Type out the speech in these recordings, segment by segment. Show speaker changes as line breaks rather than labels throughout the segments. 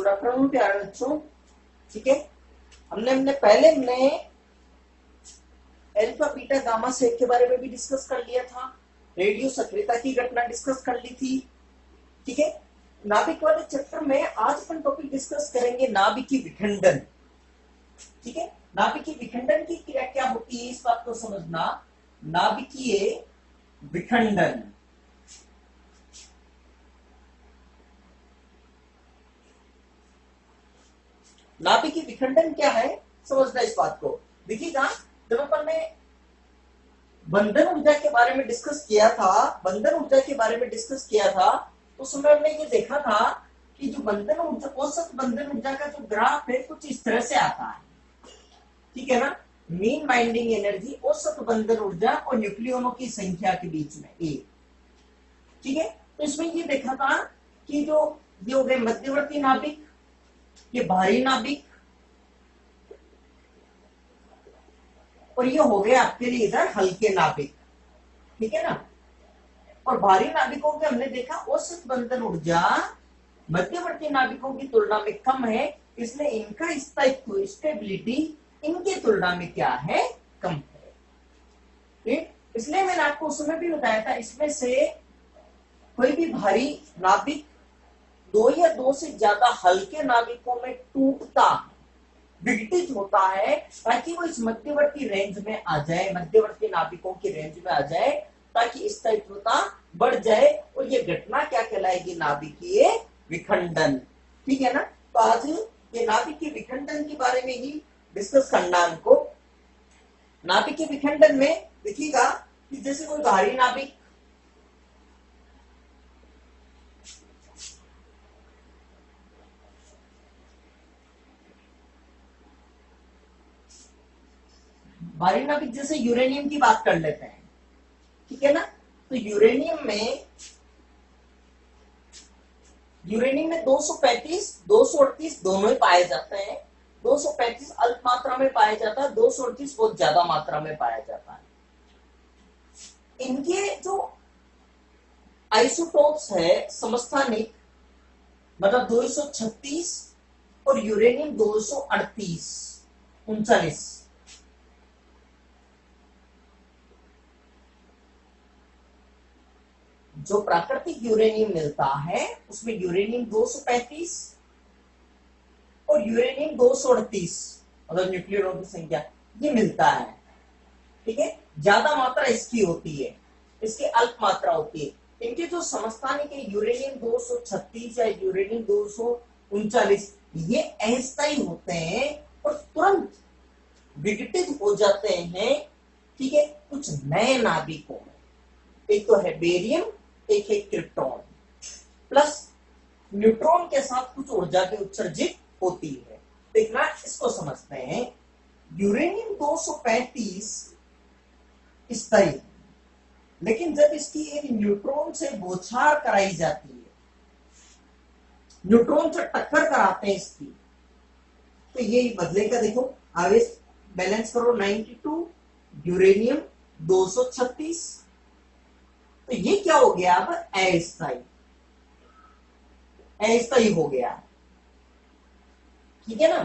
Good afternoon प्यारे बच्चों। ठीक है, हमने अल्फा बीटा गामा सेक के बारे में भी डिस्कस कर लिया था, रेडियो सक्रियता की घटना डिस्कस कर ली थी। ठीक है, नाभिक वाले चैप्टर में आज अपन टॉपिक डिस्कस करेंगे नाभिकीय विखंडन। ठीक है, नाभिकीय विखंडन की क्रिया क्या होती है इस बात को समझना। नाभिकीय विखंडन नाभिकीय विखंडन क्या है समझना इस बात को। देखिएगा, जब अपन ने बंधन ऊर्जा के बारे में डिस्कस किया था, तो उसमें हमने ये देखा था कि जो बंधन ऊर्जा, औसत बंधन ऊर्जा का जो ग्राफ है कुछ इस तरह से आता है। ठीक है ना, मीन बाइंडिंग एनर्जी, औसत बंधन ऊर्जा और न्यूक्लियोनों की संख्या के बीच में ए। ठीक है, तो इसमें ये देखा था कि जो ये हो गए मध्यवर्ती नाभिक, ये भारी नाभिक, और ये हो गया आपके लिए इधर हल्के नाभिक। ठीक है ना, और भारी नाभिकों के हमने देखा औसत बंधन ऊर्जा मध्यवर्ती नाभिकों की तुलना में कम है, इसलिए इनका स्थायित्व, स्टेबिलिटी इनकी तुलना में क्या है, कम है। ठीक, इसलिए मैंने आपको उस समय भी बताया था, इसमें से कोई भी भारी नाभिक दो या दो से ज्यादा हल्के नाभिकों में टूटता, विघटित होता है, ताकि वो इस मध्यवर्ती रेंज में आ जाए, मध्यवर्ती नाभिकों की रेंज में आ जाए, ताकि स्थायित्वता बढ़ जाए, और ये घटना क्या कहलाएगी, नाभिकीय विखंडन। ठीक है ना, तो आज ये नाभिकीय विखंडन के बारे में ही डिस्कस करना हमको। नाभिकीय विखंडन में देखिएगा कि जैसे कोई भारी नाभिक, भारी नाभिक जैसे यूरेनियम की बात कर लेते हैं। ठीक है ना, तो यूरेनियम में 235, 238 दोनों ही पाए जाते हैं। 235 अल्प मात्रा में पाया जाता है, 238 बहुत ज्यादा मात्रा में पाया जाता है। इनके जो आइसोटोप्स है समस्थानिक, मतलब 236 और यूरेनियम 238, 39। जो प्राकृतिक यूरेनियम मिलता है उसमें यूरेनियम 235 और यूरेनियम 238, मतलब न्यूक्लियनों की संख्या ये मिलता है। ठीक है, ज्यादा मात्रा इसकी होती है, इसकी अल्प मात्रा होती है। इनके जो समस्थानिक है यूरेनियम 236 या यूरेनियम 239, ये अस्थायी होते हैं और तुरंत विघटित हो जाते हैं। ठीक है, कुछ नए नाभिकों में, एक तो है बेरियम, एक है क्रिप्टॉन, प्लस न्यूट्रॉन के साथ कुछ ऊर्जा की उत्सर्जित होती है। देखना, इसको समझते हैं। यूरेनियम 235 स्थायी, लेकिन जब इसकी एक न्यूट्रॉन से बौछार कराई जाती है, न्यूट्रॉन से टक्कर कराते हैं इसकी, तो ये बदलेगा। देखो, आवेश बैलेंस करो, 92 यूरेनियम 236, तो ये क्या हो गया, अब अस्थायी हो गया। ठीक है ना,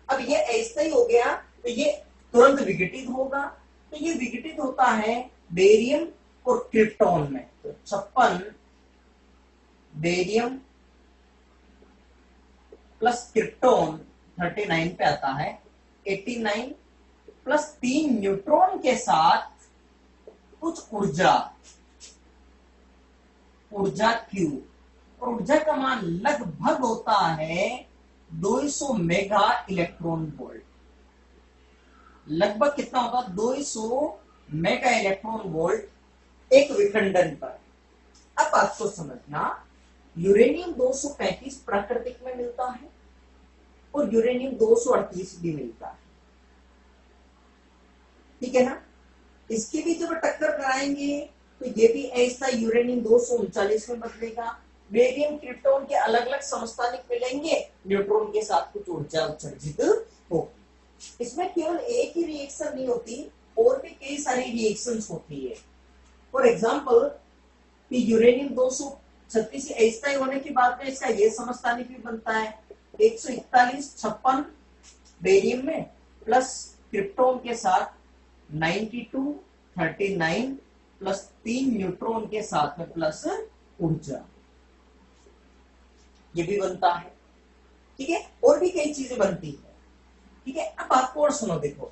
अब ये अस्थायी हो गया तो ये तुरंत विघटित होगा। तो ये विघटित होता है बेरियम और क्रिप्टॉन में। तो 56 बेरियम प्लस क्रिप्टॉन 39 पे आता है, 89 प्लस 3 न्यूट्रॉन के साथ कुछ ऊर्जा Q, और ऊर्जा का मान लगभग होता है 200 मेगा इलेक्ट्रॉन वोल्ट। लगभग कितना होगा, 200 मेगा इलेक्ट्रॉन वोल्ट एक विखंडन पर। अब आपको समझना, यूरेनियम 235 प्राकृतिक में मिलता है और यूरेनियम 238 भी मिलता है। ठीक है ना, इसकी भी जब टक्कर कराएंगे तो ये भी ऐसा यूरेनियम 239 में बदलेगा। बेरियम क्रिप्टॉन के अलग अलग समस्थानिक मिलेंगे, न्यूट्रॉन के साथ कुछ ऊर्जा उत्सर्जित हो। इसमें केवल एक ही रिएक्शन नहीं होती, और भी कई सारी रिएक्शंस होती है। फॉर एग्जांपल, यूरेनियम 236 अस्थायी होने के बाद में इसका ये समस्थानिक भी बनता है, 141 बेरियम में प्लस क्रिप्टोन के साथ 92 39 प्लस 3 न्यूट्रॉन के साथ में प्लस ऊर्जा, ये भी बनता है। ठीक है, और भी कई चीजें बनती है। ठीक है, अब आपको और सुनो, देखो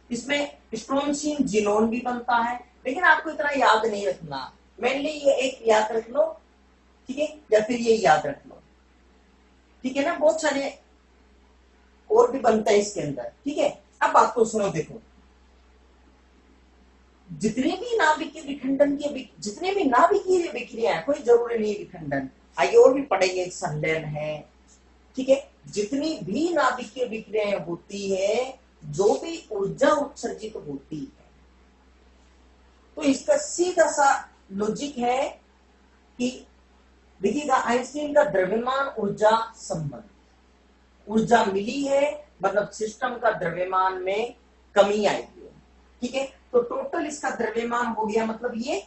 इसमें स्ट्रोंशियम जिनोन भी बनता है, लेकिन आपको इतना याद नहीं रखना, मेनली ये एक याद रख लो। ठीक है, या फिर ये याद रख लो। ठीक है ना, बहुत सारे और भी बनता है इसके अंदर। ठीक है, अब आपको सुनो, देखो जितने भी नाभिकीय विखंडन की जितने भी नाभिकीय विक्रिया है, कोई जरूरी नहीं विखंडन, आगे और भी पढ़ेंगे, संलयन है। ठीक है, जितनी भी नाभिकीय विक्रियाएं होती है, जो भी ऊर्जा उत्सर्जित होती है, तो इसका सीधा सा लॉजिक है कि देखिएगा आइंस्टीन का द्रव्यमान ऊर्जा संबंध, ऊर्जा मिली है मतलब सिस्टम का द्रव्यमान में कमी आएगी। ठीक है, तो टोटल इसका द्रव्यमान हो गया, मतलब ये,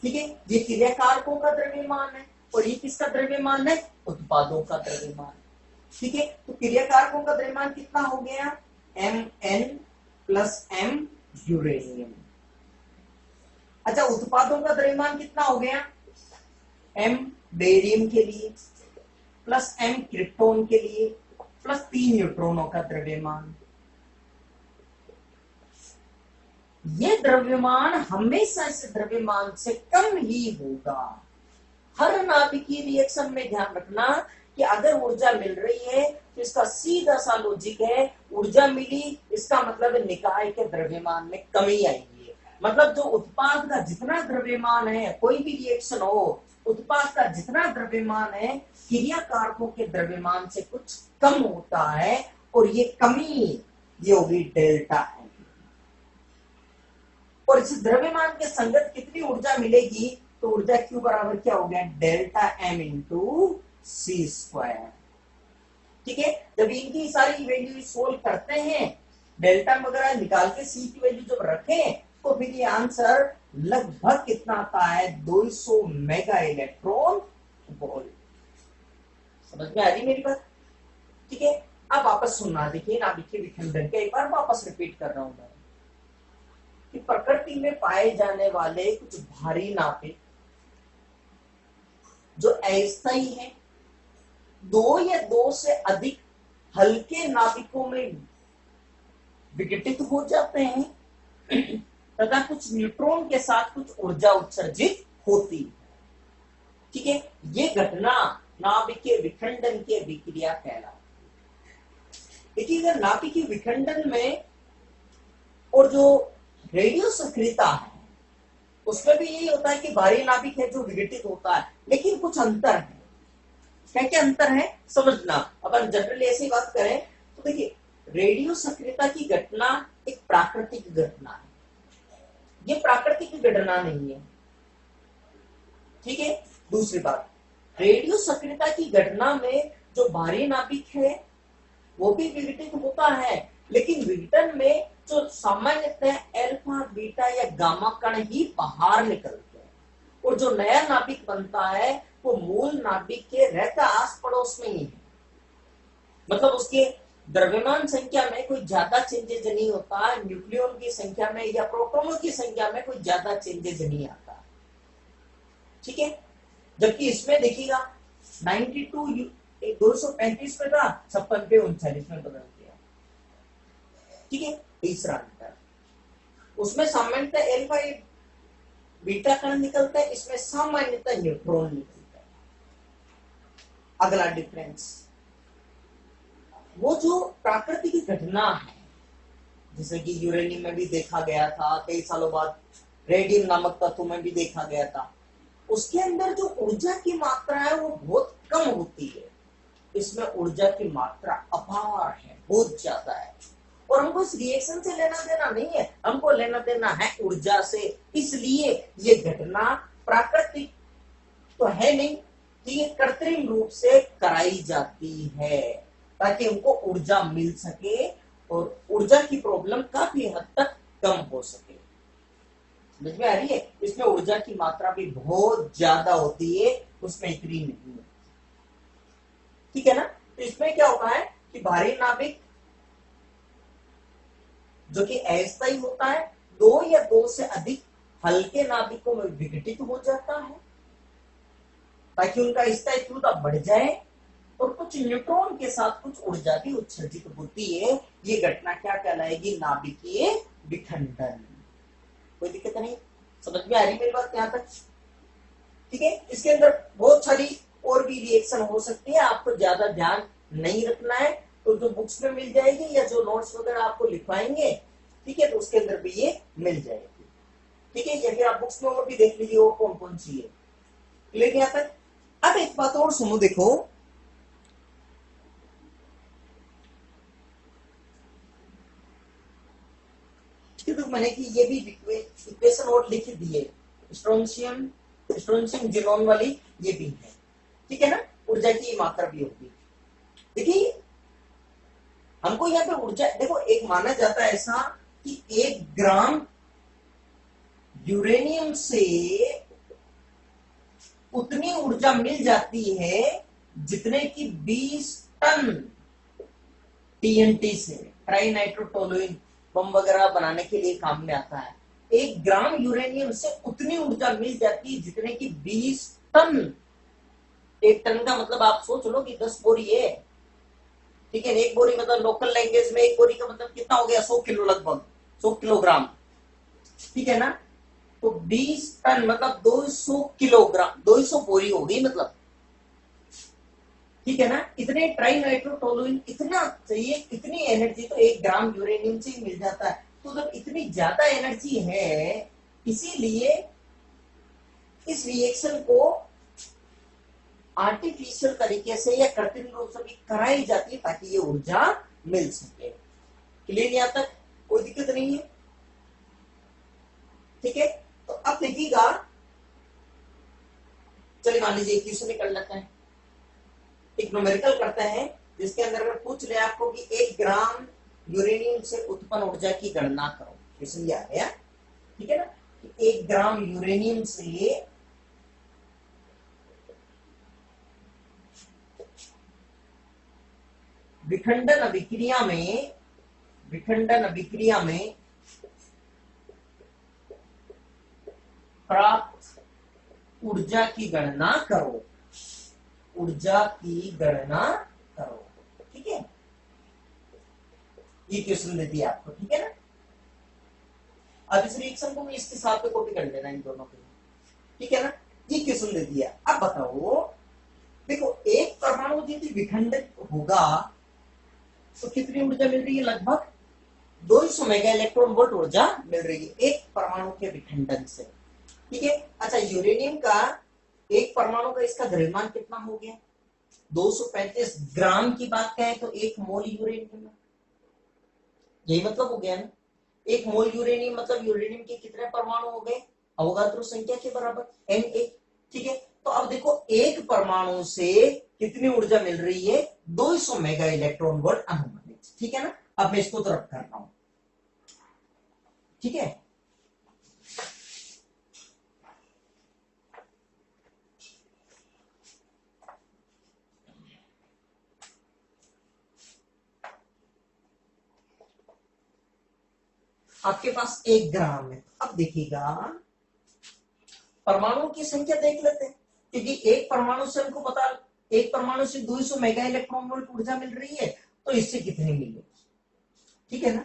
ठीक है, ये क्रियाकारकों का द्रव्यमान है और ये किसका द्रव्यमान है, उत्पादों का द्रव्यमान। ठीक है, तो क्रियाकारकों का द्रव्यमान कितना हो गया, Mn प्लस M यूरेनियम। अच्छा, उत्पादों का द्रव्यमान कितना हो गया, M बेरियम के लिए प्लस M क्रिप्टोन के लिए प्लस 3 न्यूट्रॉनों का द्रव्यमान। ये द्रव्यमान हमेशा इस द्रव्यमान से कम ही होगा। हर नाभिकीय रिएक्शन में ध्यान रखना कि अगर ऊर्जा मिल रही है तो इसका सीधा सा लॉजिक है, ऊर्जा मिली इसका मतलब निकाय के द्रव्यमान में कमी आएगी। मतलब जो उत्पाद का जितना द्रव्यमान है, कोई भी रिएक्शन हो, उत्पाद का जितना द्रव्यमान है क्रियाकारकों के द्रव्यमान से कुछ कम होता है, और ये कमी ये होगी डेल्टा एम। और इस द्रव्यमान के संगत कितनी ऊर्जा मिलेगी, तो ऊर्जा क्यू बराबर क्या हो गया, डेल्टा एम इंटू सी स्क्वायर। ठीक है, जब इनकी सारी वैल्यू सोल्व करते हैं, डेल्टा वगैरह निकाल के सी की वैल्यू जब रखें, तो फिर ये आंसर लगभग कितना आता है, 200 मेगा इलेक्ट्रॉन वोल्ट। समझ में आ रही मेरी बात। ठीक है, अब वापस सुनना, देखिए नाभिकीय विखंडन के एक बार वापस रिपीट कर रहा हूं मैं कि प्रकृति में पाए जाने वाले कुछ भारी नाभिक जो अस्थायी है, दो या दो से अधिक हल्के नाभिकों में विघटित हो जाते हैं तथा कुछ न्यूट्रॉन के साथ कुछ ऊर्जा उत्सर्जित होती है। ठीक है, ये घटना नाभिकीय विखंडन के विक्रिया कहलाती है। देखिए, नाभिकीय विखंडन में और जो रेडियो सक्रियता है उसमें भी यही होता है कि भारी नाभिक है जो विघटित होता है, लेकिन कुछ अंतर है। क्या क्या अंतर है समझना। अपन जनरली ऐसी बात करें तो देखिए, रेडियो सक्रियता की घटना एक प्राकृतिक घटना है, ये प्राकृतिक घटना नहीं है। ठीक है, दूसरी बात, रेडियो सक्रियता की घटना में जो भारी नाभिक है वो भी विघटित होता है, लेकिन विघटन में जो सामान्यतः अल्फा बीटा या गामा कण ही बाहर निकलते हैं, और जो नया नाभिक बनता है वो मूल नाभिक के रहता आस पड़ोस में ही है। मतलब उसके द्रव्यमान संख्या में कोई ज्यादा चेंजेज नहीं होता, न्यूक्लियन की संख्या में या प्रोटॉनों की संख्या में कोई ज्यादा चेंजेज नहीं आता। ठीक है, जबकि इसमें देखिएगा 92 235 पे था, 56 पे 39 में बदल दिया। ठीक है, तीसरा अंतर, उसमें सामान्यतः अल्फा बीटा कण निकलता है, इसमें सामान्यतः न्यूट्रॉन निकलता है। अगला डिफरेंस, वो जो प्राकृतिक घटना है जैसे कि यूरेनियम में भी देखा गया था, कई सालों बाद रेडियम नामक तत्व में भी देखा गया था, उसके अंदर जो ऊर्जा की मात्रा है वो बहुत कम होती है। इसमें ऊर्जा की मात्रा अपार है, बहुत ज्यादा है, और हमको इस रिएक्शन से लेना देना नहीं है, हमको लेना देना है ऊर्जा से। इसलिए ये घटना प्राकृतिक तो है नहीं, ये कृत्रिम रूप से कराई जाती है ताकि हमको ऊर्जा मिल सके और ऊर्जा की प्रॉब्लम काफी हद तक कम हो सके। समझ में आ रही है? इसमें ऊर्जा की मात्रा भी बहुत ज्यादा होती है, उसमें इतनी नहीं है। ठीक है ना? तो इसमें क्या होता है कि भारी नाभिक जो कि अस्थायी होता है, दो या दो से अधिक हल्के नाभिकों में विघटित हो जाता है ताकि उनका स्थायित्व बढ़ जाए और कुछ न्यूट्रॉन के साथ कुछ ऊर्जा भी उत्सर्जित होती है। ये घटना क्या कहलाएगी? नाभिकीय विखंडन। कोई दिक्कत नहीं? समझ में आ रही मेरी बात यहां तक? ठीक है। इसके अंदर बहुत सारी और भी रिएक्शन हो सकती है, आपको ज्यादा ध्यान नहीं रखना है, तो जो बुक्स में मिल जाएगी या जो नोट्स वगैरह आपको लिखवाएंगे, ठीक है, तो उसके अंदर भी ये मिल जाएगी। ठीक है, या फिर आप बुक्स में और भी देख लीजिए वो कौन कौन सी है। क्लियर यहाँ तक? अब एक बात और सुनो, देखो तो मैंने कि ये भी इक्वेशन और लिख दी है, स्ट्रोंशियम जिनोन वाली ये भी है। ठीक है ना? ऊर्जा की मात्रा भी होगी। देखिए हमको यहाँ पे ऊर्जा, देखो एक माना जाता है ऐसा कि 1 ग्राम यूरेनियम से उतनी ऊर्जा मिल जाती है जितने की 20 टन टीएनटी से, ट्राई नाइट्रोटोलुइन बम वगैरह बनाने के लिए काम में आता है। 1 ग्राम यूरेनियम से उतनी ऊर्जा मिल जाती है जितने की 20 टन। 1 टन का मतलब आप सोच लो कि 10 बोरी है। ठीक है, 1 बोरी मतलब लोकल लैंग्वेज में 1 बोरी का मतलब कितना हो गया? 100 किलो, लगभग 100 किलोग्राम। ठीक है ना? तो 20 टन मतलब 200 किलोग्राम, 200 बोरी हो गई मतलब। ठीक है ना? इतने ट्राई नाइट्रोटोलुइन इतना चाहिए, इतनी एनर्जी तो 1 ग्राम यूरेनियम से ही मिल जाता है। तो जब इतनी ज्यादा एनर्जी है, इसीलिए इस रिएक्शन को आर्टिफिशियल तरीके से या कृत्रिम रूप से भी कराई जाती है ताकि ये ऊर्जा मिल सके। क्लियर यहां तक? कोई दिक्कत नहीं है? ठीक है, तो अब देखिएगा, चलिए मान लीजिए क्वेश्चन निकल लेते हैं, एक न्यूमेरिकल करते हैं जिसके अंदर अगर पूछ ले आपको कि 1 ग्राम यूरेनियम से उत्पन्न ऊर्जा की गणना करो। क्वेश्चन ये आ गया। ठीक है ना? 1 ग्राम यूरेनियम से विखंडन अभिक्रिया में प्राप्त ऊर्जा की गणना करो। ऊर्जा की गणना करो। ठीक है, ये क्वेश्चन दे दिया आपको। ठीक है ना? अब इस रिएक्शन को इसके साथ में कॉपी कर लेना इन दोनों के। ठीक है ना? ये क्वेश्चन दे दिया। अब बताओ, देखो एक परमाणु यदि विखंडित होगा तो कितनी ऊर्जा मिल रही है? लगभग 200 मेगा इलेक्ट्रॉन वोल्ट ऊर्जा मिल रही है एक परमाणु के विखंडन से। ठीक है। अच्छा, यूरेनियम का एक परमाणु का इसका द्रव्यमान कितना हो गया? 235 ग्राम की बात करें तो 1 मोल यूरेनियम, यही मतलब हो गया ना। 1 मोल यूरेनियम मतलब यूरेनियम के कितने परमाणु हो गए? अवोगाद्रो संख्या के बराबर Na। ठीक है, तो अब देखो एक परमाणु से कितनी ऊर्जा मिल रही है? 200 मेगा इलेक्ट्रॉन वोल्ट अनुमानित। ठीक है ना? अब मैं इसको तरफ कर रहा हूं। ठीक है, आपके पास 1 ग्राम है। अब देखिएगा परमाणु की संख्या देख लेते हैं, क्योंकि एक परमाणु से हमको पता, एक परमाणु से 200 मेगा इलेक्ट्रॉन वोल्ट ऊर्जा मिल रही है, तो इससे कितनी मिलेगी? ठीक है ना?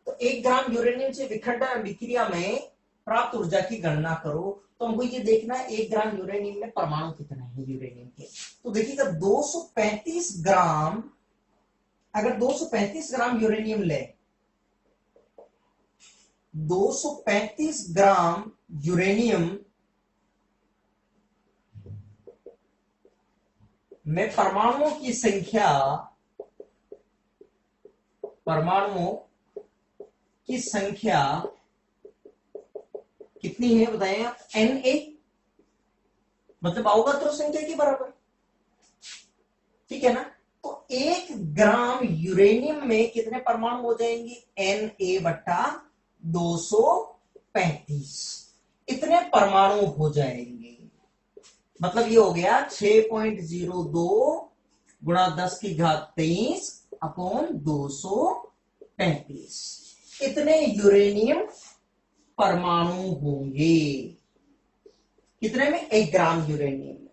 तो 1 ग्राम यूरेनियम से विखंडन अभिक्रिया में प्राप्त ऊर्जा की गणना करो। तो हमको ये देखना है 1 ग्राम यूरेनियम में परमाणु कितने हैं यूरेनियम के। तो देखिएगा 235 ग्राम, अगर 235 ग्राम यूरेनियम ले, 235 ग्राम यूरेनियम में परमाणुओं की संख्या, कितनी है बताएं आप? Na, मतलब अवोगाद्रो संख्या के बराबर। ठीक है ना? तो 1 ग्राम यूरेनियम में कितने परमाणु हो जाएंगे? Na/235। इतने परमाणु हो जाएंगे। मतलब ये हो गया 6.02 गुणा 10 की घात 23 अपॉन 235। इतने यूरेनियम परमाणु होंगे। कितने में? 1 ग्राम यूरेनियम में।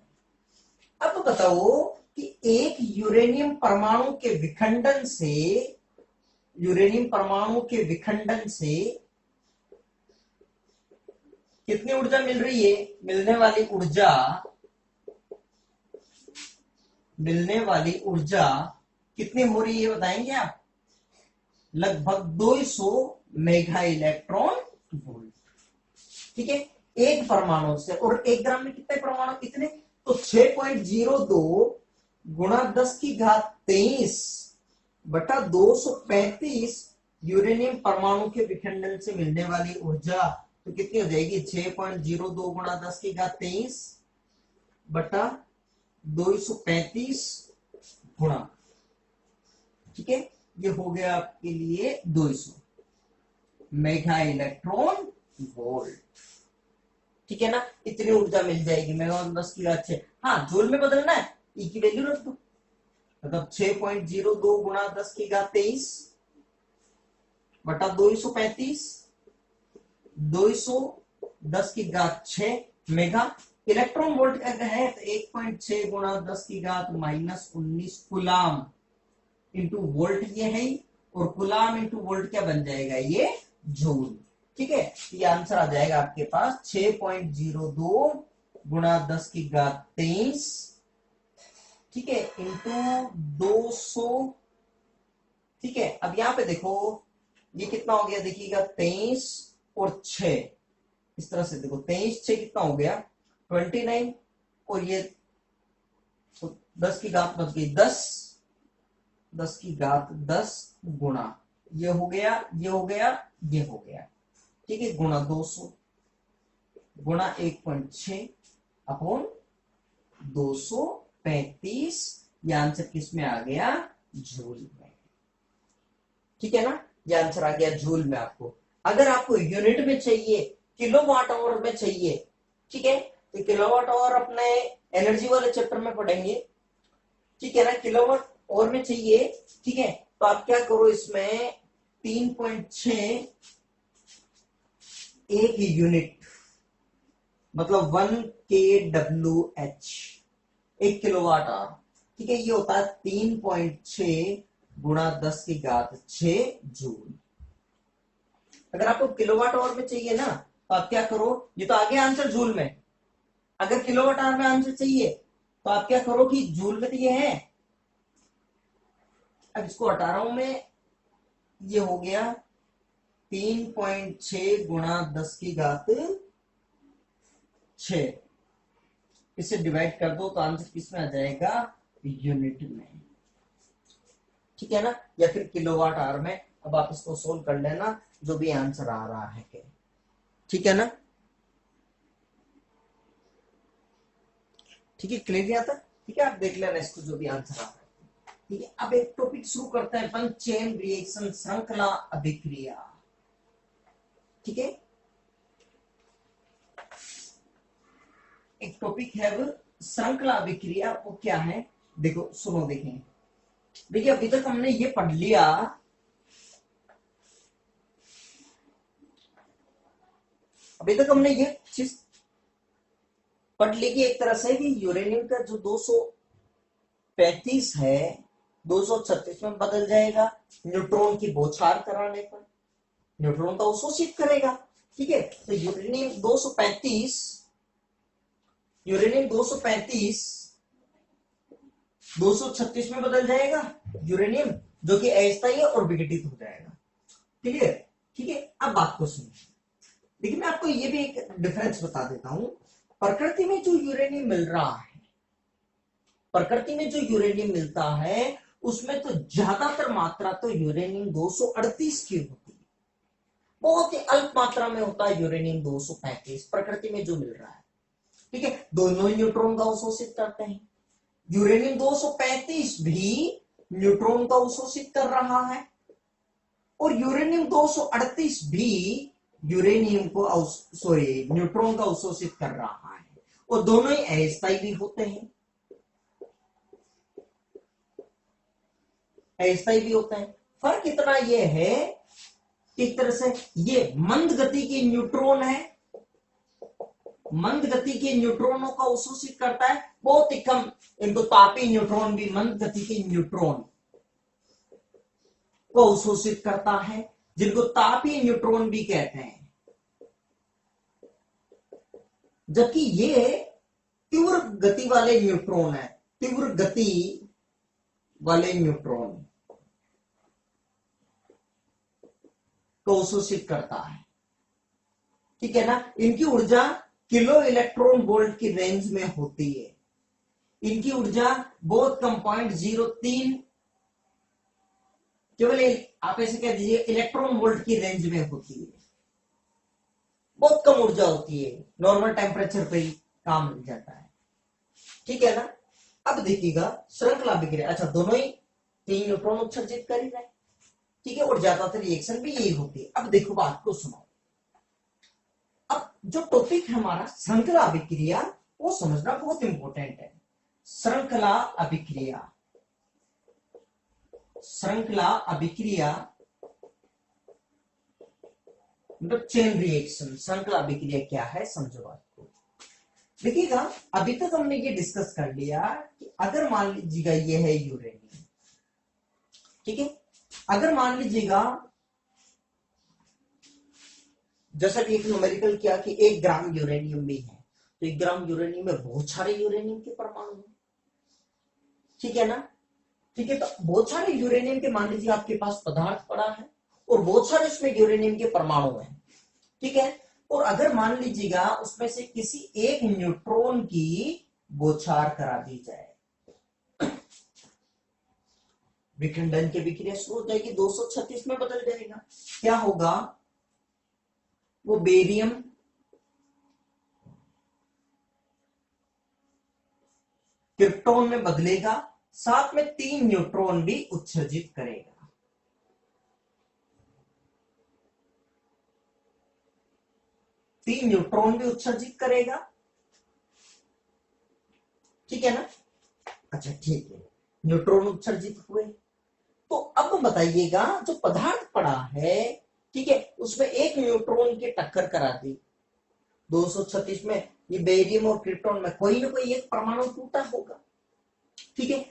अब बताओ कि एक यूरेनियम परमाणु के विखंडन से, यूरेनियम परमाणु के विखंडन से कितनी ऊर्जा मिल रही है? मिलने वाली ऊर्जा कितनी हो रही है बताएंगे आप? लगभग 200 मेगा इलेक्ट्रॉन वोल्ट। ठीक है, एक परमाणु से। और 1 ग्राम में कितने परमाणु? इतने। तो 6.02 गुणा 10 की घात 23 बटा 235 यूरेनियम परमाणु के विखंडन से मिलने वाली ऊर्जा तो कितनी हो जाएगी? 6.02 गुणा 10 की घात 23 बटा 235 गुणा, ठीक है, ये हो गया आपके लिए 200 मेगा इलेक्ट्रॉन वोल्ट। ठीक है ना, इतनी ऊर्जा मिल जाएगी मेगा 10 की घात 6। हाँ, जूल में बदलना है, ई की वैल्यू रख दो। मतलब 6.02 गुणा 10 की घात 23 बटा 235, 210 की घात 6 मेगा इलेक्ट्रॉन वोल्ट अगर है तो 1.6 गुणा 10 की घात -19 कुलाम इंटू वोल्ट ये है, और कुलाम इंटू वोल्ट क्या बन जाएगा? ये जूल। ठीक है, ये आंसर आ जाएगा आपके पास 6.02 गुणा 10 की घात 23, ठीक है, इंटू 200। ठीक है, अब यहां पे देखो ये कितना हो गया, देखिएगा 23 और 6, इस तरह से देखो 23 6 कितना हो गया? 29, और ये तो 10 की घात बच गई 10, 10 की घात 10 गुणा ये हो गया, ये हो गया, ये हो गया। ठीक है, गुणा 200 गुणा 1.6 अपॉन 235। ये आंसर किस में आ गया? जूल में। ठीक है ना, ये आंसर आ गया जूल में आपको। अगर आपको यूनिट में चाहिए, किलोवाट आवर में चाहिए, ठीक है, तो किलोवाट आवर अपने एनर्जी वाले चैप्टर में पढ़ेंगे। ठीक है ना, किलोवाट आवर में चाहिए, ठीक है, तो आप क्या करो, इसमें 3.6 एक यूनिट, मतलब 1 kWh, 1 किलोवाट आवर। ठीक है, ये होता है 3.6 गुणा 10 की घात 6 जूल। अगर आपको किलोवाट आवर में चाहिए ना, तो आप क्या करो, ये तो आगे आंसर जूल में। अगर किलोवाट आवर में आंसर चाहिए तो आप क्या करो कि जूल में तो ये है, अब इसको हटा रहा हूं मैं, ये हो गया 3.6 गुणा 10 की घात 6, इसे डिवाइड कर दो तो आंसर किस में आ जाएगा? यूनिट में। ठीक है ना, या फिर किलोवाट आवर में। अब आप इसको सोल्व कर लेना, जो भी आंसर आ रहा है। ठीक है ना, ठीक है, क्लियर आता? ठीक है, आप देख लेना इसको, जो भी आंसर आ रहा है। ठीक है, अब एक टॉपिक शुरू करते हैं अपन, चेन रिएक्शन, श्रृंखला अभिक्रिया। ठीक है, एक टॉपिक है वो श्रृंखला अभिक्रिया। वो क्या है? देखो, सुनो, देखें, देखिए अभी तक हमने ये पढ़ लिया, अभी तक हमने ये चीज पढ़ ली कि एक तरह से कि यूरेनियम का जो 235 है 236 में बदल जाएगा न्यूट्रॉन की बौछार कराने पर। न्यूट्रॉन तो अवशोषित करेगा। ठीक है, तो यूरेनियम 235 236 में बदल जाएगा यूरेनियम, जो कि अस्थायी है और विघटित हो जाएगा। ठीक है, ठीक है, अब बात को सुनिए। देखिए, मैं आपको ये भी एक डिफरेंस बता देता हूं। प्रकृति में जो यूरेनियम मिल रहा है, प्रकृति में जो यूरेनियम मिलता है उसमें तो ज्यादातर मात्रा तो यूरेनियम 238 की होती है, बहुत ही अल्प मात्रा में होता है यूरेनियम 235 प्रकृति में जो मिल रहा है। ठीक है, दोनों ही न्यूट्रॉन का अवशोषित करते हैं। यूरेनियम 235 भी न्यूट्रॉन का अवशोषित कर रहा है, और यूरेनियम 238 भी यूरेनियम को सॉरी न्यूट्रॉन का अवशोषित कर रहा है, और दोनों ही अस्थायी भी होते हैं, अस्थायी भी होते हैं। फर्क इतना यह है कि एक तरह से ये मंद गति के न्यूट्रॉन है, मंद गति के न्यूट्रॉनों का अवशोषित करता है, बहुत ही कम, इनको तापीय न्यूट्रॉन भी, मंद गति के न्यूट्रॉन को अवशोषित करता है, जिनको तापीय न्यूट्रॉन भी कहते हैं। जबकि ये तीव्र गति वाले न्यूट्रॉन है, तीव्र गति वाले न्यूट्रॉन को अवशोषित करता है, ठीक है ना। इनकी ऊर्जा किलो इलेक्ट्रॉन वोल्ट की रेंज में होती है, इनकी ऊर्जा बहुत कम 0.03, केवल आप ऐसे कह दीजिए इलेक्ट्रॉन वोल्ट की रेंज में होती है, बहुत कम ऊर्जा होती है, नॉर्मल टेम्परेचर पे ही काम मिल जाता है, ठीक है ना। अब देखिएगा श्रृंखला अभिक्रिया, अच्छा दोनों ही 3 न्यूट्रॉन उत्सर्जित कर ही रहे, ठीक है, और ज्यादातर रिएक्शन भी यही होती है। अब देखो बात को सुनो, अब जो टॉपिक है हमारा श्रृंखला अभिक्रिया, वो समझना बहुत इंपॉर्टेंट है। श्रृंखला अभिक्रिया, श्रृंखला अभिक्रिया मतलब चेन रिएक्शन। श्रृंखला अभिक्रिया क्या है समझो बात को। देखिएगा अभी तक हमने ये डिस्कस कर लिया कि अगर मान लीजिएगा ये है यूरेनियम, ठीक है, अगर मान लीजिएगा जैसा कि एक न्यूमेरिकल किया कि 1 ग्राम यूरेनियम भी है, तो 1 ग्राम यूरेनियम में बहुत सारे यूरेनियम के परमाणु हैं, ठीक है ना, ठीक है। तो बहुत सारे यूरेनियम के मान लीजिए आपके पास पदार्थ पड़ा है और बहुत सारे उसमें यूरेनियम के परमाणु हैं, ठीक है। और अगर मान लीजिएगा उसमें से किसी एक न्यूट्रॉन की बौछार करा दी जाए, विखंडन की विक्रिया शुरू हो जाएगी, 236 में बदल जाएगा। क्या होगा, वो बेरियम क्रिप्टॉन में बदलेगा, साथ में 3 न्यूट्रॉन भी उत्सर्जित करेगा। 3 न्यूट्रॉन भी उत्सर्जित करेगा, ठीक है ना। अच्छा ठीक है, न्यूट्रॉन उत्सर्जित हुए, तो अब बताइएगा जो पदार्थ पड़ा है, ठीक है, उसमें एक न्यूट्रॉन की टक्कर करा दी 236 में, ये बेरियम और क्रिप्टॉन में कोई ना कोई एक परमाणु टूटा होगा, ठीक है।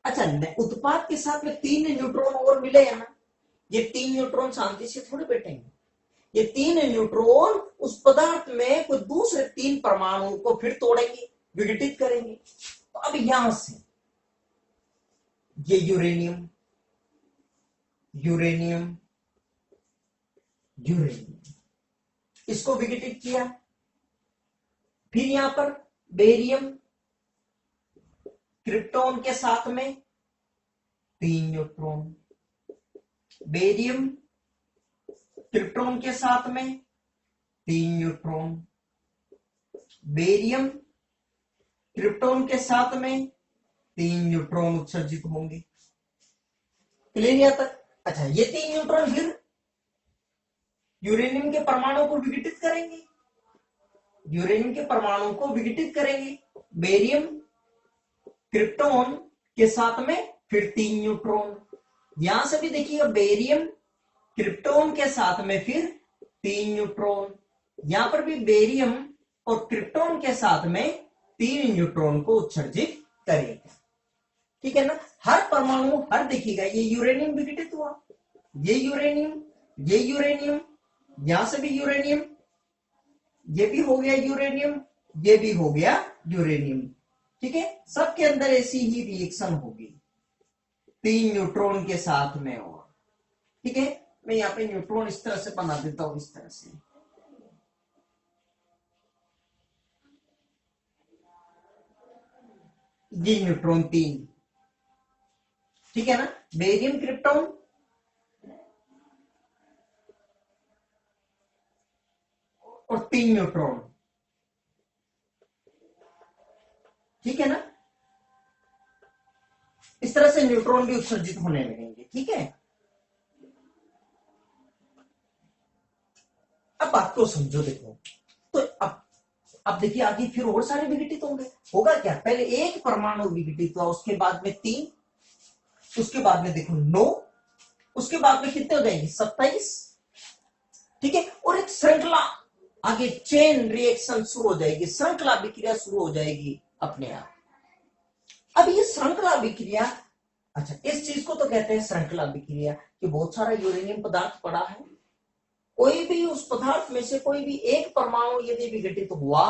अच्छा उत्पाद के साथ में 3 न्यूट्रॉन और मिले है ना, ये 3 न्यूट्रॉन शांति से थोड़े बैठेंगे, ये 3 न्यूट्रॉन उस पदार्थ में कोई दूसरे 3 परमाणु को फिर तोड़ेंगे, विघटित करेंगे। तो अब यहां से ये यूरेनियम यूरेनियम यूरेनियम इसको विघटित किया, फिर यहां पर बेरियम क्रिप्टॉन के साथ में 3 न्यूट्रॉन, बेरियम क्रिप्टॉन के साथ में 3 न्यूट्रॉन, बेरियम क्रिप्टॉन के साथ में 3 न्यूट्रॉन उत्सर्जित होंगे, क्लियर यहां तक। अच्छा ये 3 न्यूट्रॉन फिर यूरेनियम के परमाणु को विघटित करेंगे, यूरेनियम के परमाणु को विघटित करेंगे, बेरियम क्रिप्टॉन के साथ में फिर 3 न्यूट्रॉन, यहां से भी देखिएगा बेरियम क्रिप्टॉन के साथ में फिर 3 न्यूट्रॉन, यहां पर भी बेरियम और क्रिप्टॉन के साथ में 3 न्यूट्रॉन को उत्सर्जित करेगा, ठीक है ना। हर परमाणु हर देखिएगा, ये यूरेनियम विघटित हुआ, ये यूरेनियम, ये यूरेनियम, यहां से भी यूरेनियम, ये भी हो गया यूरेनियम, ये भी हो गया यूरेनियम, ठीक है। सबके अंदर ऐसी ही रिएक्शन होगी 3 न्यूट्रॉन के साथ में, और ठीक है, मैं यहां पे न्यूट्रॉन इस तरह से बना देता हूं, इस तरह से, ये न्यूट्रॉन 3, ठीक है ना, बेरियम क्रिप्टॉन और 3 न्यूट्रॉन, ठीक है ना। इस तरह से न्यूट्रॉन भी उत्सर्जित होने लगेंगे, ठीक है। अब बात को समझो, देखो तो अब देखिए आगे फिर और सारे विघटित होंगे, होगा क्या, पहले एक परमाणु विघटित हुआ, उसके बाद में 3, उसके बाद में देखो 9, उसके बाद में कितने हो जाएंगे 27, ठीक है, और एक श्रृंखला आगे चेन रिएक्शन शुरू हो जाएगी, श्रृंखला विक्रिया शुरू हो जाएगी अपने आप। अब ये श्रृंखला विक्रिया, अच्छा इस चीज को तो कहते हैं श्रृंखला विक्रिया कि बहुत सारा यूरेनियम पदार्थ पड़ा है, कोई भी उस पदार्थ में से कोई भी एक परमाणु यदि विघटित हुआ,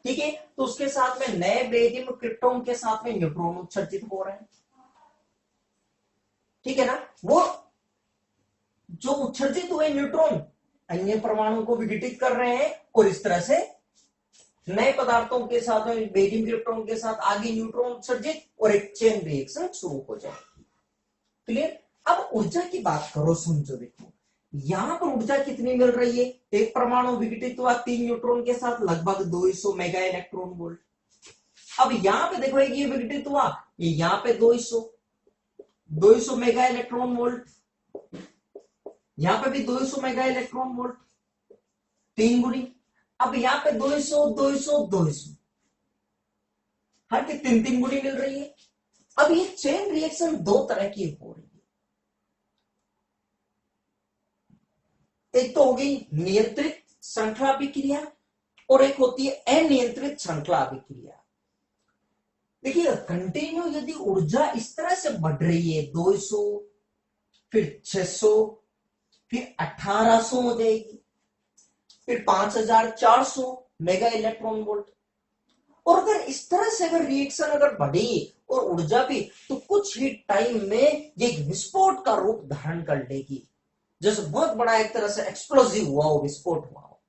ठीक है, तो उसके साथ में नए बेरियम क्रिप्टॉन के साथ में न्यूट्रॉन उत्सर्जित हो रहे हैं, ठीक है ना, वो जो उत्सर्जित हुए न्यूट्रॉन अन्य परमाणु को विघटित कर रहे हैं और इस तरह से नए पदार्थों के साथ में बेरियम क्रिप्टॉन के साथ आगे न्यूट्रॉन उत्सर्जित और एक चेन रिएक्शन शुरू हो जाए। क्लियर। अब ऊर्जा की बात करो, समझो, देखो यहां पर ऊर्जा कितनी मिल रही है, एक परमाणु विघटित हुआ 3 न्यूट्रॉन के साथ लगभग 200 मेगा इलेक्ट्रॉन वोल्ट। अब यहां पे देखो ये विघटित हुआ, ये यहां पे 200 मेगा इलेक्ट्रॉन वोल्ट, यहां पे भी 200 मेगा इलेक्ट्रॉन वोल्ट, 3 गुनी। अब यहां पे 200 200 200, हर की 3 गुनी मिल रही है। अब ये चेन रिएक्शन दो तरह की हो रही है, एक तो हो गई नियंत्रित श्रृंखला अभिक्रिया और एक होती है अनियंत्रित श्रृंखला अभिक्रिया। देखिए कंटिन्यू यदि ऊर्जा इस तरह से बढ़ रही है, 200 फिर 600 फिर 1800 हो जाएगी, फिर 5400 मेगा इलेक्ट्रॉन वोल्ट, और अगर इस तरह से अगर रिएक्शन अगर बढ़ी और ऊर्जा भी, तो कुछ ही टाइम में ये एक विस्फोट का रूप धारण कर लेगी, जैसे बहुत बड़ा एक तरह से एक्सप्लोसिव हुआ हो, विस्फोट हुआ हो,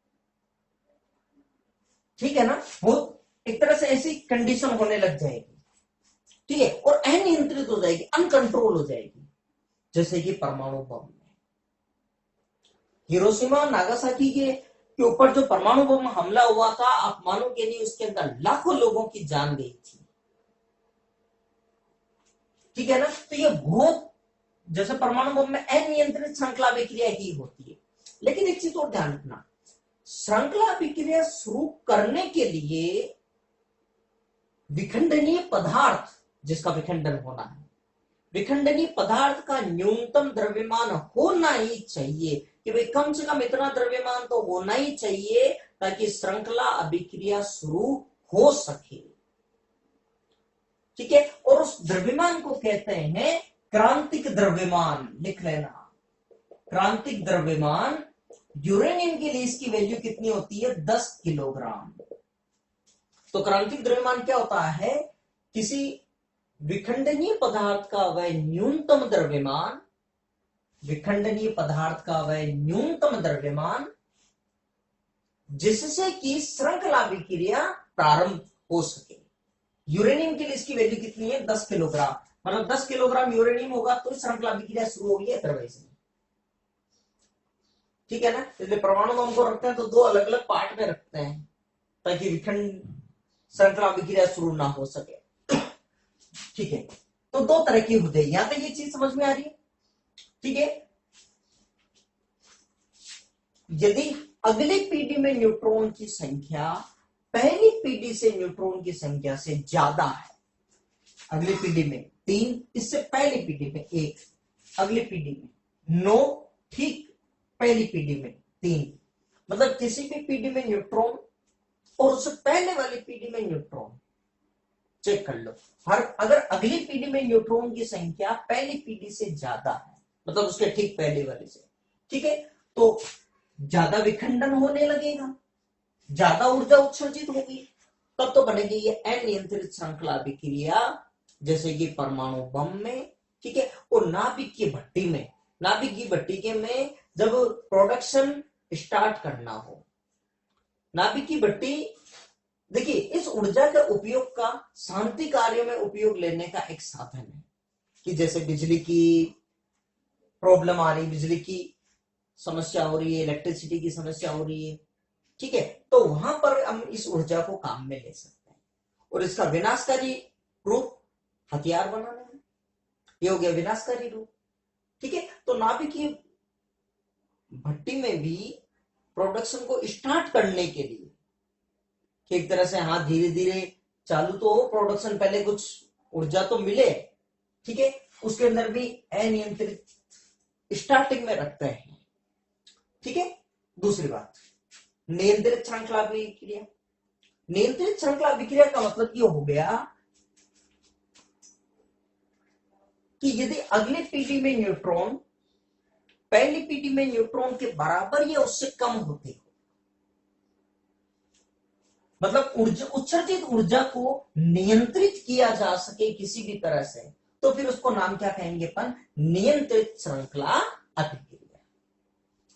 ठीक है ना, वो एक तरह से ऐसी कंडीशन होने लग जाएगी, ठीक है, और अनियंत्रित हो जाएगी, अनकंट्रोल हो जाएगी, जैसे कि परमाणु बम में हिरोशिमा नागासाकी के ऊपर जो परमाणु बम हमला हुआ था, आप मानोगे नहीं, उसके अंदर लाखों लोगों की जान गई थी, ठीक है ना। तो ये बहुत, जैसे परमाणु बम में अनियंत्रित श्रृंखला अभिक्रिया ही होती है। लेकिन एक चीज और ध्यान रखना, श्रृंखला अभिक्रिया शुरू करने के लिए विखंडनीय पदार्थ जिसका विखंडन होना है, विखंडनीय पदार्थ का न्यूनतम द्रव्यमान होना ही चाहिए, कि भाई कम से कम इतना द्रव्यमान तो होना ही चाहिए ताकि श्रृंखला अभिक्रिया शुरू हो सके, ठीक है। और उस द्रव्यमान को कहते हैं क्रांतिक द्रव्यमान, लिख लेना, क्रांतिक द्रव्यमान। यूरेनियम के लिए इसकी वैल्यू कितनी होती है, 10 किलोग्राम। तो क्रांतिक द्रव्यमान क्या होता है, किसी विखंडनीय पदार्थ का वह न्यूनतम द्रव्यमान, विखंडनीय पदार्थ का वह न्यूनतम द्रव्यमान जिससे कि श्रृंखला अभिक्रिया प्रारंभ हो सके। यूरेनियम के लिए इसकी वैल्यू कितनी है, 10 किलोग्राम, मतलब 10 किलोग्राम यूरेनियम होगा तो श्रृंखला अभिक्रिया शुरू होगी, अदरवाइज नहीं, ठीक है ना। इसलिए परमाणु बम को रखते हैं तो दो अलग अलग पार्ट में रखते हैं ताकि विखंड श्रृंखला अभिक्रिया शुरू ना हो सके, ठीक है। तो दो तरह की होते हैं, यहां तक ये चीज समझ में आ रही है, ठीक है। यदि अगली पीढ़ी में न्यूट्रॉन की संख्या पहली पीढ़ी से न्यूट्रॉन की संख्या से ज्यादा है, अगली पीढ़ी में 3, इससे पहली पीढ़ी में 1, अगली पीढ़ी में 9, ठीक पहली पीढ़ी में 3, मतलब किसी भी पीढ़ी में न्यूट्रॉन और उससे पहले वाली पीढ़ी में न्यूट्रॉन, चेक कर लो, हर अगर अगली पीढ़ी में न्यूट्रॉन की संख्या पहली पीढ़ी से ज्यादा है, मतलब उसके ठीक पहले वाले से, ठीक है, तो ज्यादा विखंडन होने लगेगा, ज्यादा ऊर्जा उत्सर्जित होगी, तब तो बनेगी ये अनियंत्रित श्रृंखला अभिक्रिया, जैसे कि परमाणु बम में, ठीक है। और नाभिक की भट्टी में, नाभिक की भट्टी के में जब प्रोडक्शन स्टार्ट करना हो, नाभिक की भट्टी, देखिए इस ऊर्जा का उपयोग का शांति कार्यों में उपयोग लेने का एक साधन है, कि जैसे बिजली की प्रॉब्लम आ रही, बिजली की समस्या हो रही है, इलेक्ट्रिसिटी की समस्या हो रही है, ठीक है, तो वहां पर हम इस ऊर्जा को काम में ले सकते हैं, और इसका विनाशकारी रूप हथियार बनाना है, ये हो गया विनाशकारी रूप, ठीक है। तो नाभिकीय भट्टी में भी प्रोडक्शन को स्टार्ट करने के लिए कि एक तरह से हाँ धीरे धीरे चालू तो हो प्रोडक्शन, पहले कुछ ऊर्जा तो मिले, ठीक है, उसके अंदर भी अनियंत्रित स्टार्टिंग में रखते हैं, ठीक है। दूसरी बात, नियंत्रित श्रृंखला अभिक्रिया। नियंत्रित श्रृंखला अभिक्रिया का मतलब ये हो गया कि यदि अगली पीढ़ी में न्यूट्रॉन पहली पीढ़ी में न्यूट्रॉन के बराबर या उससे कम होते हो, मतलब ऊर्जा उत्सर्जित ऊर्जा को नियंत्रित किया जा सके किसी भी तरह से, तो फिर उसको नाम क्या कहेंगे अपन, नियंत्रित श्रृंखला अभिक्रिया,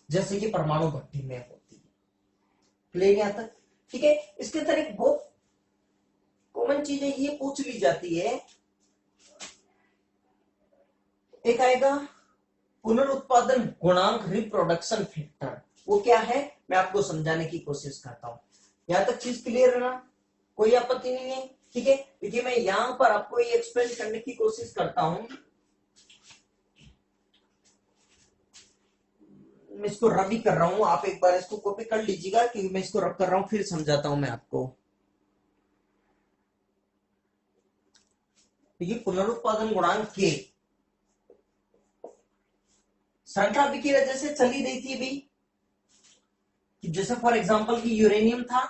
जैसे कि परमाणु भट्टी में होती है। क्लियर यहां तक, ठीक है। इसके अंदर एक बहुत कॉमन चीज है, ये पूछ ली जाती है, एक आएगा पुनरुत्पादन गुणांक, रिप्रोडक्शन फैक्टर। वो क्या है मैं आपको समझाने की कोशिश करता हूं। यहां तक चीज क्लियर है ना, कोई आपत्ति नहीं है, ठीक है। देखिए मैं यहां पर आपको ये एक्सप्लेन करने की कोशिश करता हूं, मैं इसको रब ही कर रहा हूं, आप एक बार इसको कॉपी कर लीजिएगा कि मैं इसको रब कर रहा हूं, फिर समझाता हूं मैं आपको। देखिए पुनरुत्पादन गुणांक के श्रृंखला अभिक्रिया जैसे चली रही थी अभी, कि जैसे फॉर एग्जांपल की यूरेनियम था,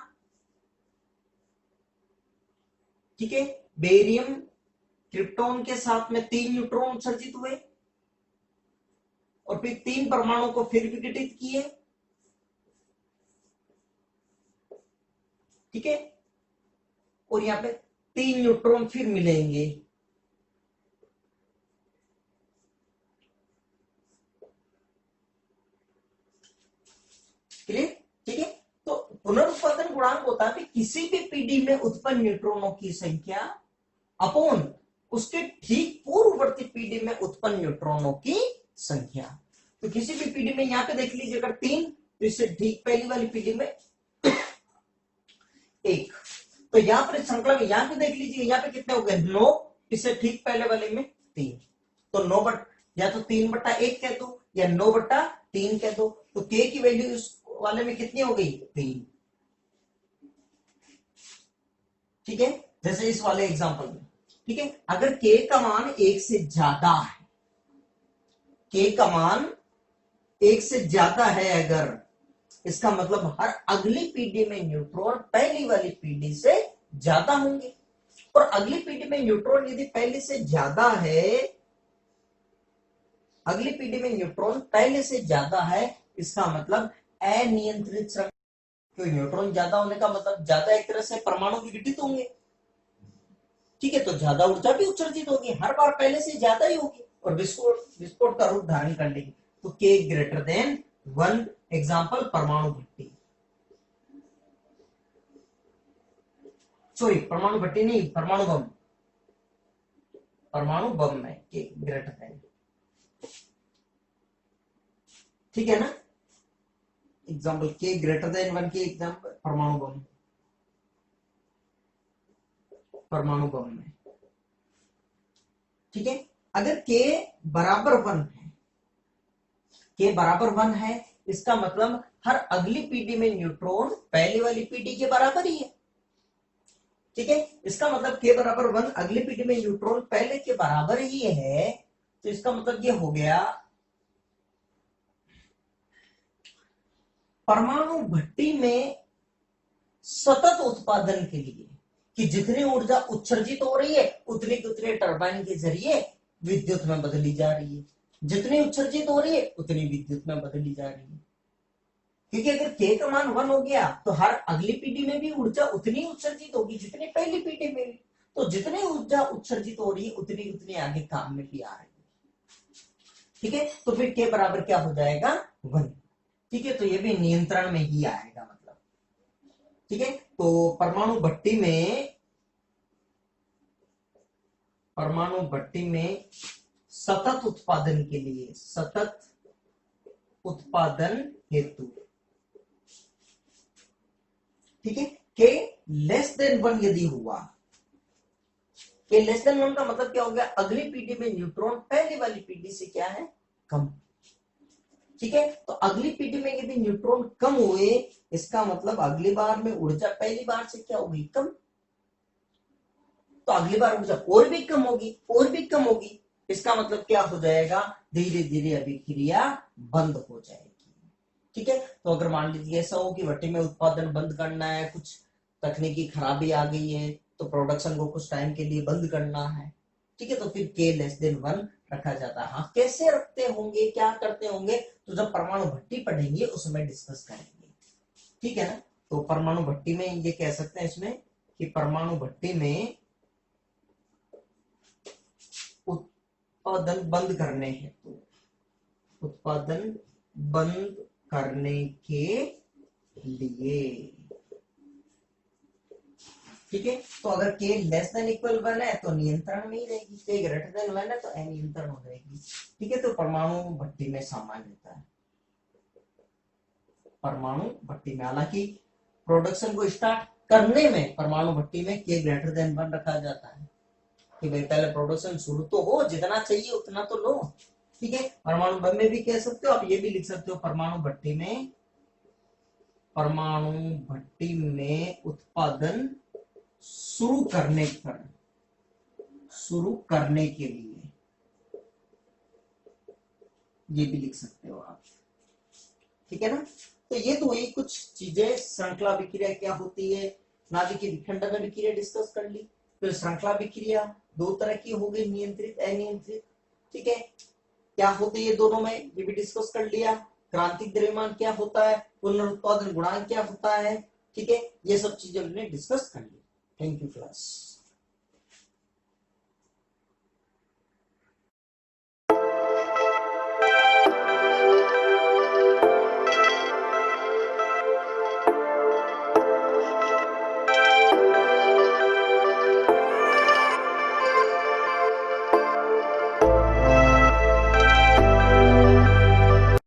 ठीक है, बेरियम क्रिप्टॉन के साथ में 3 न्यूट्रॉन उत्सर्जित हुए और फिर 3 परमाणु को फिर विघटित किए, ठीक है, और यहां पे 3 न्यूट्रॉन फिर मिलेंगे, क्लियर, ठीक है। तो पुनरुत्पादन गुणांक होता है कि किसी भी पीढ़ी में उत्पन्न न्यूट्रॉनों की संख्या अपॉन उसके ठीक पूर्ववर्ती पीढ़ी में उत्पन्न न्यूट्रॉनों की संख्या। तो किसी भी पीढ़ी में यहां पे देख लीजिए अगर 3, तो इससे ठीक पहली वाली पीढ़ी में 1, तो यहां पर श्रृंखला में यहां पे देख लीजिए यहां पे कितने हो गए 9, इससे ठीक पहले वाले में 3, तो 9 बट या तो 3/1 कह दो या 9/3 कह दो, तो k की वैल्यू इस वाले में कितनी हो गई 3, ठीक है, जैसे इस वाले एग्जांपल में, ठीक है। अगर k का मान 1 से ज्यादा है, k का मान 1 से ज्यादा है अगर, इसका मतलब हर अगली पीढ़ी में न्यूट्रॉन पहली वाली पीढ़ी से ज्यादा होंगे, और अगली पीढ़ी में न्यूट्रॉन यदि पहले से ज्यादा है, अगली पीढ़ी में न्यूट्रॉन पहले से ज्यादा है, इसका मतलब अनियंत्रित श्रृंखला, क्योंकि न्यूट्रॉन ज्यादा होने का मतलब ज्यादा एक तरह से परमाणु विघटित होंगे, ठीक है, तो ज्यादा ऊर्जा भी उत्सर्जित होगी, हर बार पहले से ज्यादा ही होगी और विस्फोट का रूप धारण कर लेगी, तो k ग्रेटर देन 1, एग्जांपल परमाणु भट्टी, सॉरी परमाणु भट्टी नहीं, परमाणु बम, परमाणु बम में k ग्रेटर देन, ठीक है ना, एग्जाम्पल k ग्रेटर देन 1 की एग्जाम्पल परमाणु बम, परमाणु बम में, ठीक है। अगर k बराबर 1 है, k बराबर 1 है, इसका मतलब हर अगली पीढ़ी में न्यूट्रॉन पहली वाली पीढ़ी के बराबर ही है, ठीक है, इसका मतलब k बराबर 1 अगली पीढ़ी में न्यूट्रॉन पहले के बराबर ही है, तो इसका मतलब ये हो गया परमाणु भट्टी में सतत उत्पादन के लिए कि जितनी ऊर्जा उत्सर्जित हो रही है उतनी की उतनी टरबाइन के जरिए विद्युत में बदली जा रही है, जितनी उत्सर्जित हो रही है उतनी विद्युत में बदली जा रही है, क्योंकि अगर k का मान 1 हो गया तो हर अगली पीढ़ी में भी ऊर्जा उतनी उत्सर्जित होगी जितनी पहली पीढ़ी में भी, तो जितनी ऊर्जा उत्सर्जित हो रही है उतनी उतनी आगे काम में भी आ रही है, ठीक है, तो फिर k बराबर क्या हो जाएगा 1, ठीक है, तो ये भी नियंत्रण में ही आएगा मतलब, ठीक है। तो परमाणु भट्टी में सतत उत्पादन के लिए, सतत उत्पादन हेतु, ठीक है, के लेस देन 1 यदि हुआ, के लेस देन 1 का मतलब क्या हो गया, अगली पीढ़ी में न्यूट्रॉन पहली वाली पीढ़ी से क्या है कम, ठीक है, तो अगली पीढ़ी में यदि न्यूट्रॉन कम हुए, इसका मतलब अगली बार में ऊर्जा पहली बार से क्या होगी, कम। तो अगली बार ऊर्जा और भी कम होगी, और भी कम होगी, इसका मतलब क्या हो जाएगा, धीरे धीरे अभिक्रिया बंद हो जाएगी। ठीक है, तो अगर मान लीजिए ऐसा हो कि भट्टी में उत्पादन बंद करना है, कुछ तकनीकी खराबी आ गई है, तो प्रोडक्शन को कुछ टाइम के लिए बंद करना है, ठीक है, तो फिर K<1 रखा जाता है। हाँ, कैसे रखते होंगे, क्या करते होंगे, तो जब परमाणु भट्टी पढ़ेंगे उसमें डिस्कस करेंगे। ठीक है ना, तो परमाणु भट्टी में ये कह सकते हैं इसमें कि परमाणु भट्टी में उत्पादन बंद करने हेतु, उत्पादन बंद करने के लिए, ठीक है, तो अगर K 1 है तो नियंत्रण में ही रहेगी, K 1 है तो अनियंत्रण हो जाएगी। ठीक है, तो परमाणु भट्टी में सामान्यता है, परमाणु भट्टी में, हालांकि प्रोडक्शन को स्टार्ट करने में परमाणु भट्टी में K>1 रखा जाता है कि भाई पहले प्रोडक्शन शुरू तो हो, जितना चाहिए उतना तो लो। ठीक है, परमाणु बम में भी कह सकते हो, आप ये भी लिख सकते हो परमाणु भट्टी में, परमाणु भट्टी में उत्पादन शुरू करने पर, शुरू करने के लिए, ये भी लिख सकते हो आप। ठीक है ना, तो ये तो हुई कुछ चीजें, श्रृंखला विक्रिया क्या होती है, नाभिकीय विखंडन विक्रिया डिस्कस कर ली। फिर श्रृंखला विक्रिया दो तरह की हो गई, नियंत्रित अनियंत्रित। ठीक है, क्या होती है दोनों में, ये भी डिस्कस कर लिया। क्रांतिक द्रव्यमान क्या होता है, पुनरुत्पादन गुणांक क्या होता है, ठीक है, ये सब चीजें हमने डिस्कस कर ली। Thank you class.